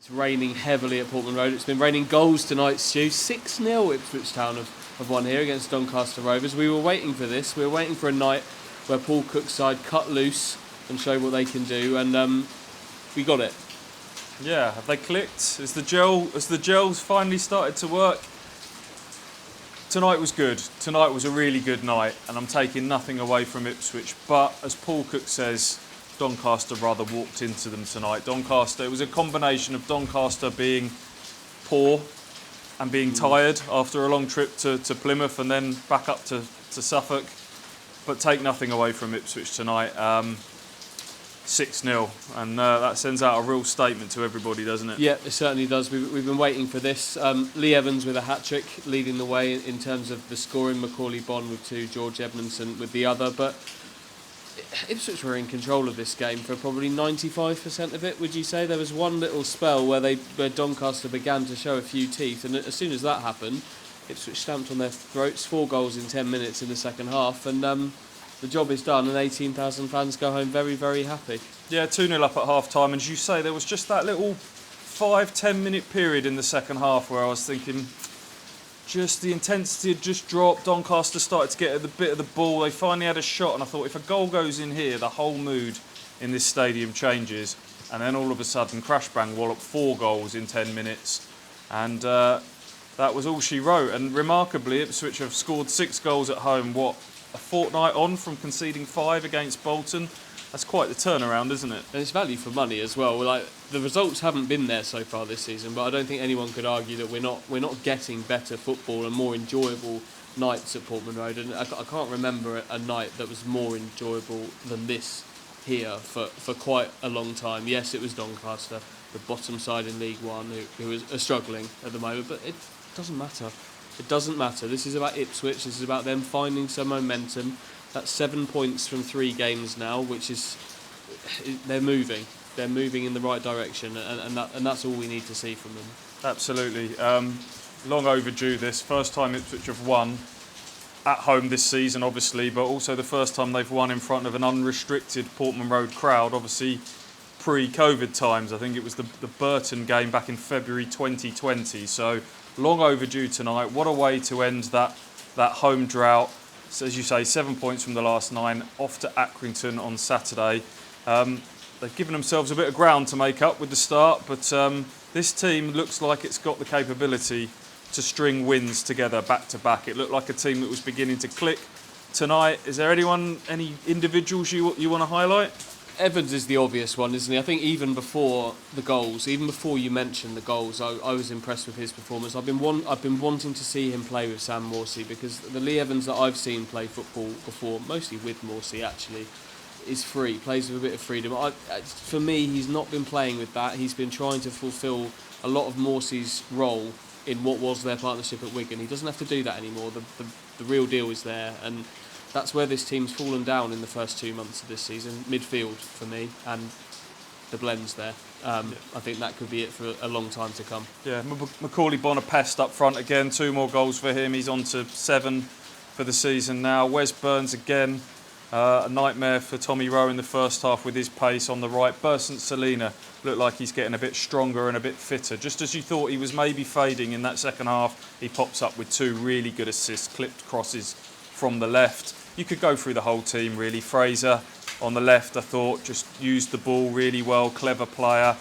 It's raining heavily at Portman Road. It's been raining goals tonight, Stu. 6-0 Ipswich Town have won here against Doncaster Rovers. We were waiting for this. We were waiting for a night where Paul Cook's side cut loose and show what they can do, and we got it. Yeah, have they clicked? Has the gels finally started to work? Tonight was good. Tonight was a really good night, and I'm taking nothing away from Ipswich. But as Paul Cook says, Doncaster rather walked into them tonight. Doncaster, it was a combination of Doncaster being poor and being tired after a long trip to Plymouth and then back up to Suffolk. But take nothing away from Ipswich tonight. 6-0, and that sends out a real statement to everybody, doesn't it? Yeah, it certainly does. We've been waiting for this. Lee Evans with a hat-trick leading the way in terms of the scoring. Macaulay Bonne with 2, George Edmondson with the other. But Ipswich were in control of this game for probably 95% of it, would you say? There was one little spell where Doncaster began to show a few teeth, and as soon as that happened, Ipswich stamped on their throats. 4 goals in 10 minutes in the second half, and the job is done, and 18,000 fans go home very, very happy. Yeah, 2-0 up at half-time, and as you say, there was just that little 5-10 minute period in the second half where I was thinking just the intensity had just dropped. Doncaster started to get a bit of the ball. They finally had a shot, and I thought if a goal goes in here, the whole mood in this stadium changes. And then all of a sudden, crash bang wallop, 4 goals in 10 minutes, and that was all she wrote. And remarkably, Ipswich have scored 6 goals at home. A fortnight on from conceding 5 against Bolton. That's quite the turnaround, isn't it? And it's value for money as well. Like, the results haven't been there so far this season, but I don't think anyone could argue that we're not getting better football and more enjoyable nights at Portman Road. And I can't remember a night that was more enjoyable than this here for quite a long time. Yes, it was Doncaster, the bottom side in League One, who is struggling at the moment, but it doesn't matter. It doesn't matter. This is about Ipswich. This is about them finding some momentum. That's 7 points from 3 games now, which is they're moving. They're moving in the right direction, and that's all we need to see from them. Absolutely. Long overdue this. First time Ipswich have won at home this season, obviously, but also the first time they've won in front of an unrestricted Portman Road crowd, obviously pre-COVID times. I think it was the Burton game back in February 2020. So long overdue tonight. What a way to end that home drought. So as you say, 7 points from the last 9, off to Accrington on Saturday. They've given themselves a bit of ground to make up with the start, but this team looks like it's got the capability to string wins together back to back. It looked like a team that was beginning to click tonight. Is there any individuals you want to highlight? Evans is the obvious one, isn't he? I think even before the goals, even before you mentioned the goals, I was impressed with his performance. I've been wanting to see him play with Sam Morsey, because the Lee Evans that I've seen play football before, mostly with Morsey actually, is free, plays with a bit of freedom. For me, he's not been playing with that. He's been trying to fulfil a lot of Morsey's role in what was their partnership at Wigan. He doesn't have to do that anymore. The real deal is there, and that's where this team's fallen down in the first 2 months of this season. Midfield for me, and the blend's there. I think that could be it for a long time to come. Yeah, Macaulay Bonne a pest up front again. 2 more goals for him. He's on to 7 for the season now. Wes Burns again. A nightmare for Tommy Rowe in the first half with his pace on the right. Bursant Selina looked like he's getting a bit stronger and a bit fitter. Just as you thought he was maybe fading in that second half, he pops up with 2 really good assists, clipped crosses from the left. You could go through the whole team really. Fraser on the left, I thought, just used the ball really well, clever player.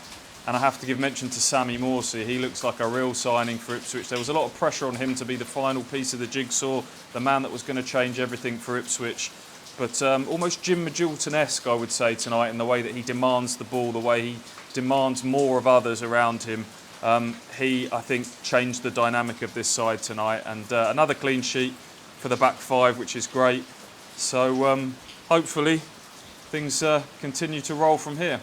And I have to give mention to Sammy Morsey. He looks like a real signing for Ipswich. There was a lot of pressure on him to be the final piece of the jigsaw, the man that was going to change everything for Ipswich. But almost Jim Magilton-esque, I would say, tonight, in the way that he demands the ball, the way he demands more of others around him. He, I think, changed the dynamic of this side tonight. And another clean sheet for the back 5, which is great. So hopefully things continue to roll from here.